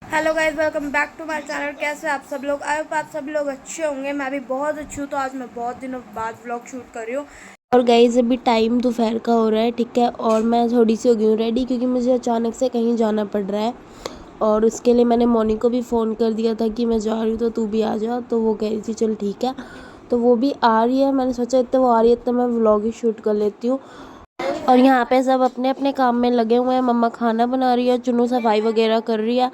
Hello guys, welcome back to my channel. कैसे आप सब लोग? आई होप आप सब लोग अच्छे होंगे। मैं भी बहुत अच्छी हूँ। तो आज मैं बहुत दिनों बाद व्लॉग शूट कर रही हूँ। और गाइस अभी टाइम दोपहर का हो रहा है, ठीक है। और मैं थोड़ी सी हो गई हूँ रेडी, क्योंकि मुझे अचानक से कहीं जाना पड़ रहा है। और उसके लिए मैंने मोनी को भी फ़ोन कर दिया था कि मैं जा रही हूँ तो तू भी आ जा। तो वो कह रही थी चल ठीक है, तो वो भी आ रही है। मैंने सोचा इतना वो आ रही है तो मैं व्लॉग ही शूट कर लेती हूँ। और यहाँ पे सब अपने अपने काम में लगे हुए हैं। मम्मा खाना बना रही है, चुन्नू सफाई वगैरह कर रही है।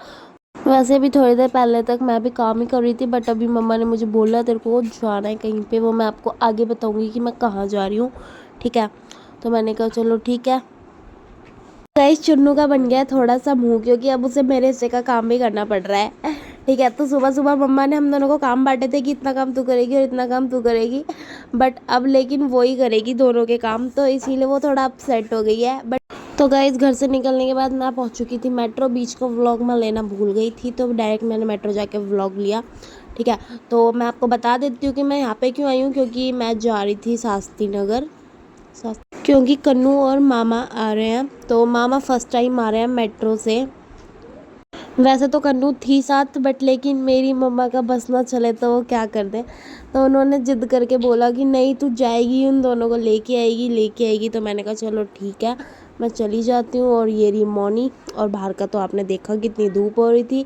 वैसे भी थोड़ी देर पहले तक मैं भी काम ही कर रही थी, बट अभी मम्मा ने मुझे बोला तेरे को जाना है कहीं पे। वो मैं आपको आगे बताऊंगी कि मैं कहाँ जा रही हूँ, ठीक है। तो मैंने कहा चलो ठीक है। गाइस चुन्नू का बन गया है थोड़ा सा मुंह, क्योंकि अब उसे मेरे हिस्से का काम भी करना पड़ रहा है, ठीक है। तो सुबह सुबह मम्मा ने हम दोनों को काम बांटे थे कि इतना काम तू करेगी और इतना काम तू करेगी, बट अब लेकिन वो ही करेगी दोनों के काम, तो इसीलिए वो थोड़ा अपसेट हो गई है। बट तो गाइस घर से निकलने के बाद मैं पहुंच चुकी थी मेट्रो। बीच का व्लॉग मैं लेना भूल गई थी, तो डायरेक्ट मैंने मेट्रो जाके व्लॉग लिया, ठीक है। तो मैं आपको बता देती हूँ कि मैं यहाँ पे क्यों आई हूँ, क्योंकि मैं जा रही थी शास्त्री नगर, क्योंकि कन्नू और मामा आ रहे हैं। तो मामा फर्स्ट टाइम आ रहे हैं मेट्रो से। वैसे तो कन्नू थी साथ, बट लेकिन मेरी मम्मा का बस ना चले तो वो क्या कर दे। तो उन्होंने जिद करके बोला कि नहीं तू जाएगी, उन दोनों को लेके आएगी। तो मैंने कहा चलो ठीक है, मैं चली जाती हूँ। और ये रही मौनी। और बाहर का तो आपने देखा कितनी धूप हो रही थी।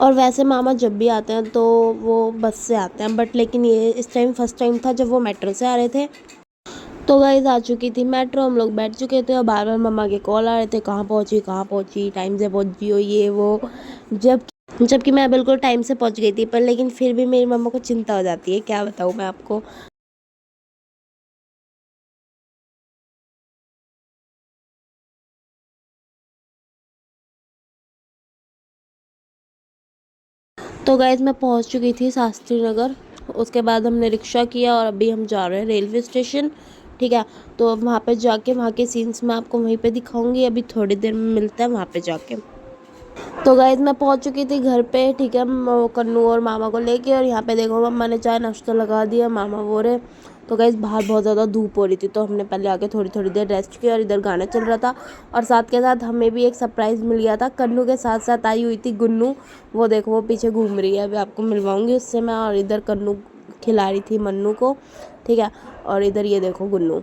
और वैसे मामा जब भी आते हैं तो वो बस से आते हैं, बट लेकिन ये इस टाइम फर्स्ट टाइम था जब वो मेट्रो से आ रहे थे। तो गाइस आ चुकी थी मेट्रो, हम लोग बैठ चुके थे और बार बार मम्मा के कॉल आ रहे थे, कहाँ पहुँची, टाइम से पहुँची हो, ये वो। जब जबकि मैं बिल्कुल टाइम से पहुँच गई थी, पर लेकिन फिर भी मेरी मम्मा को चिंता हो जाती है, क्या बताऊँ मैं आपको। तो गाइस मैं पहुँच चुकी थी शास्त्री नगर। उसके बाद हमने रिक्शा किया और अभी हम जा रहे हैं रेलवे स्टेशन, ठीक है। तो अब वहाँ पे जाके वहाँ के सीन्स मैं आपको वहीं पे दिखाऊंगी। अभी थोड़ी देर में मिलता है वहाँ पे जाके। तो गाइज मैं पहुंच चुकी थी घर पे, ठीक है। कन्नू और मामा को लेके। और यहाँ पे देखो मम्मा ने चाय नाश्ता लगा दिया, मामा वो रहे। तो गाइज बाहर बहुत ज़्यादा धूप हो रही थी, तो हमने पहले आके थोड़ी थोड़ी देर रेस्ट किया और इधर गाना चल रहा था। और साथ के साथ हमें भी एक सरप्राइज़ मिल गया था। कन्नू के साथ साथ आई हुई थी गुन्नू। वो देखो वो पीछे घूम रही है, अभी आपको मिलवाऊंगी उससे मैं। और इधर कन्नू खिला रही थी मन्नू को, ठीक है। और इधर ये देखो गुन्नू।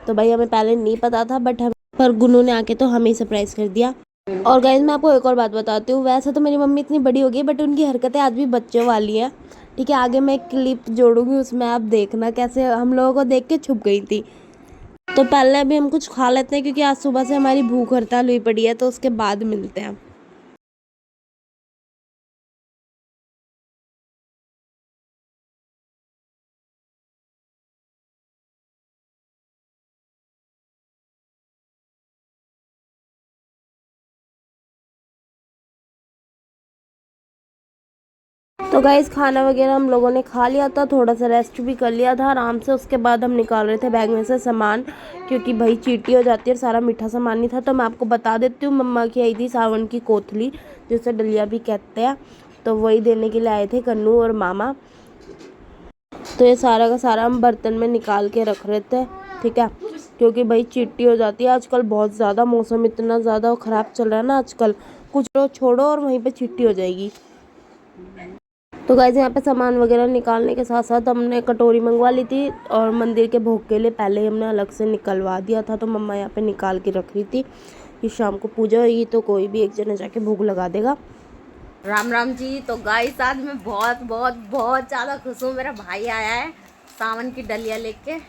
तो भाई हमें पहले नहीं पता था, बट हम पर गुन्नू ने आके तो हमें सरप्राइज़ कर दिया। और गाइज मैं आपको एक और बात बताती हूँ। वैसे तो मेरी मम्मी इतनी बड़ी हो गई, बट उनकी हरकतें आज भी बच्चों वाली हैं, ठीक है। आगे मैं एक क्लिप जोड़ूंगी, उसमें आप देखना कैसे हम लोगों को देख के छुप गई थी। तो पहले अभी हम कुछ खा लेते हैं, क्योंकि आज सुबह से हमारी भूख हड़ताल हुई पड़ी है। तो उसके बाद मिलते हैं। तो गाइस खाना वगैरह हम लोगों ने खा लिया था, थोड़ा सा रेस्ट भी कर लिया था आराम से। उसके बाद हम निकाल रहे थे बैग में से सामान, क्योंकि भाई चींटी हो जाती है और सारा मीठा सामान नहीं था। तो मैं आपको बता देती हूँ, मम्मा की आई थी सावन की कोथली, जिसे डलिया भी कहते हैं। तो वही देने के लिए आए थे कन्नू और मामा। तो ये सारा का सारा हम बर्तन में निकाल के रख रहे थे, ठीक है। क्योंकि भाई चींटी हो जाती है आजकल बहुत ज़्यादा, मौसम इतना ज़्यादा ख़राब चल रहा है ना आजकल। कुछ तो छोड़ो और वहीं पे चींटी हो जाएगी। तो गाइस यहाँ पे सामान वगैरह निकालने के साथ साथ हमने कटोरी मंगवा ली थी। और मंदिर के भोग के लिए पहले ही हमने अलग से निकलवा दिया था। तो मम्मा यहाँ पे निकाल के रख रही थी कि शाम को पूजा होगी तो कोई भी एक जने जाके भोग लगा देगा। राम राम जी। तो गाइस आज मैं बहुत बहुत बहुत ज़्यादा खुश हूँ। मेरा भाई आया है सावन की डलिया लेके।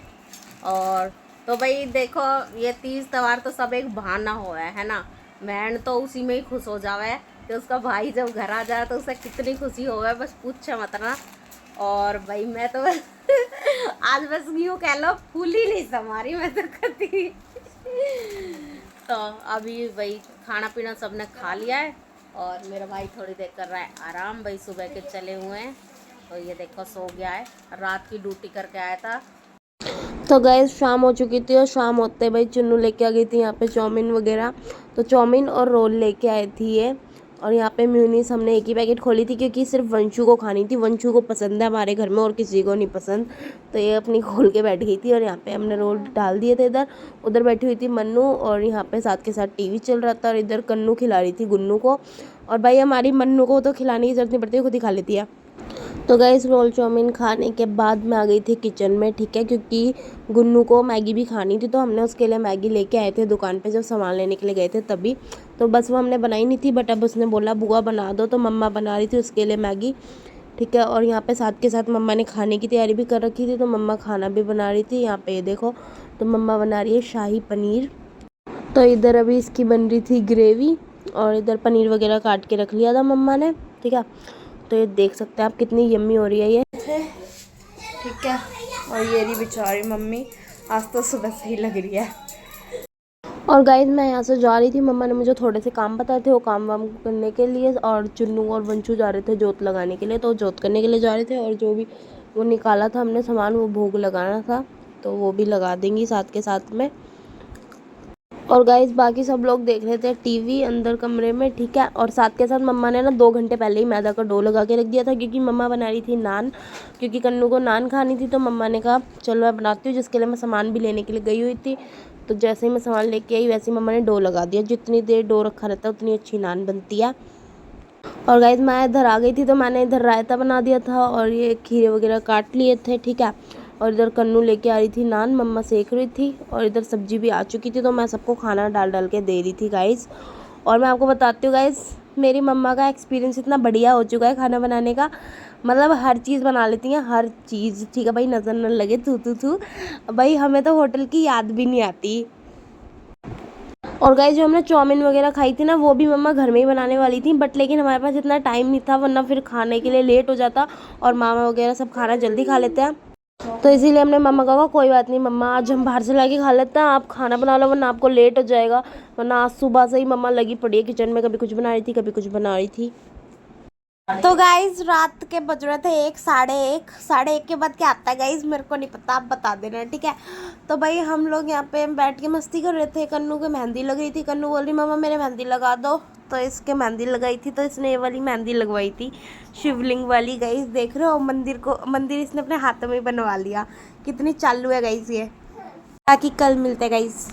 और तो भाई देखो, ये तीज त्योहार तो सब एक बहाना हुआ है ना। बहन तो उसी में ही खुश हो जावे कि उसका भाई जब घर आ जाए तो उसे कितनी खुशी होवे, बस पूछे मत ना। और भाई मैं तो आज बस यूँ कह लो फूल ही नहीं समारी मैं तो कती। तो अभी भाई खाना पीना सबने खा लिया है और मेरा भाई थोड़ी देर कर रहा है आराम। भाई सुबह के चले हुए हैं, तो ये देखो सो गया है, रात की ड्यूटी करके आया था। तो गैस शाम हो चुकी थी और शाम होते भाई चुन्नू लेके आ गई थी यहाँ पे चाउमीन वगैरह। तो चाउमीन और रोल लेके आई थी ये। और यहाँ पे म्यूनीस हमने एक ही पैकेट खोली थी, क्योंकि सिर्फ वंशु को खानी थी। वंशु को पसंद है हमारे घर में, और किसी को नहीं पसंद। तो ये अपनी खोल के बैठ गई थी। और यहाँ पे हमने रोल डाल दिए थे इधर। उधर बैठी हुई थी मन्नू, और यहाँ पे साथ के साथ टीवी चल रहा था। और इधर कन्नू खिला रही थी गुन्नू को। और भाई हमारी मन्नू को तो खिलाने की जरूरत नहीं पड़ती, खुद ही खा लेती है। तो गाइस रोल चाउमीन खाने के बाद मैं आ गई थी किचन में, ठीक है, क्योंकि गुन्नू को मैगी भी खानी थी, तो हमने उसके लिए मैगी लेके आए थे दुकान पे, जब सामान लेने के लिए गए थे तभी। तो बस वो हमने बनाई नहीं थी, बट अब उसने बोला बुआ बना दो, तो मम्मा बना रही थी उसके लिए मैगी, ठीक है। और यहाँ पे साथ के साथ मम्मा ने खाने की तैयारी भी कर रखी थी, तो मम्मा खाना भी बना रही थी। यहाँ पे ये देखो, तो मम्मा बना रही है शाही पनीर। तो इधर अभी इसकी बन रही थी ग्रेवी, और इधर पनीर वगैरह काट के रख लिया था मम्मा ने, ठीक है। तो ये देख सकते हैं आप कितनी यम्मी हो रही है ये, ठीक है। और ये रही बेचारी मम्मी, आज तो सुबह से ही लग रही है। और गाइस मैं यहाँ से जा रही थी, मम्मा ने मुझे थोड़े से काम बताए थे, वो काम वाम करने के लिए, और चुन्नू और वंशु जा रहे थे जोत लगाने के लिए, तो जोत करने के लिए जा रहे थे। और जो भी वो निकाला था हमने सामान, वो भोग लगाना था, तो वो भी लगा देंगी साथ के साथ में। और गाइस बाकी सब लोग देख रहे थे टीवी अंदर कमरे में, ठीक है। और साथ के साथ मम्मा ने ना 2 घंटे पहले ही मैदा का डो लगा के रख दिया था, क्योंकि मम्मा बना रही थी नान, क्योंकि कन्नू को नान खानी थी। तो मम्मा ने कहा चलो मैं बनाती हूँ, जिसके लिए मैं सामान भी लेने के लिए गई हुई थी। तो जैसे ही मैं सामान लेके आई, वैसे ही मम्मा ने डो लगा दिया। जितनी देर डो रखा रहता है उतनी अच्छी नान बनती है। और गाइस मैं इधर आ गई थी, तो मैंने इधर रायता बना दिया था, और ये खीरे वगैरह काट लिए थे, ठीक है। और इधर कन्नू लेके आ रही थी नान, मम्मा सेक रही थी, और इधर सब्जी भी आ चुकी थी, तो मैं सबको खाना डाल डाल के दे रही थी गाइस। और मैं आपको बताती हूँ गाइस, मेरी मम्मा का एक्सपीरियंस इतना बढ़िया हो चुका है खाना बनाने का, मतलब हर चीज़ बना लेती हैं, हर चीज़, ठीक है भाई, नज़र न लगे, थू थू थू भाई, हमें तो होटल की याद भी नहीं आती। और गाइस जो हमने चाउमीन वगैरह खाई थी ना, वो भी मम्मा घर में ही बनाने वाली थी, बट लेकिन हमारे पास इतना टाइम नहीं था, वरना फिर खाने के लिए लेट हो जाता, और मामा वगैरह सब खाना जल्दी खा लेते हैं। तो इसीलिए हमने मम्मा को कहा कोई बात नहीं मम्मा, आज हम बाहर से लाके खा लेते हैं, आप खाना बना लो, वरना आपको लेट हो जाएगा। वरना आज सुबह से ही मम्मा लगी पड़ी है किचन में, कभी कुछ बना रही थी, कभी कुछ बना रही थी। तो गाइज रात के बज रहे थे 1, साढ़े एक के बाद क्या आता है गाइज, मेरे को नहीं पता, आप बता देना, ठीक है। तो भाई हम लोग यहाँ पे बैठ के मस्ती कर रहे थे, कन्नू को मेहंदी लग रही थी, कन्नू बोल रही मम्मा मेरे मेहंदी लगा दो, तो इसके मेहंदी लगाई थी, तो इसने ये वाली मेहंदी लगवाई थी, शिवलिंग वाली। गाइज देख रहे हो मंदिर इसने अपने हाथों में बनवा लिया, कितनी चालू है गाइज ये। बाकी कल मिलते हैं गाइज।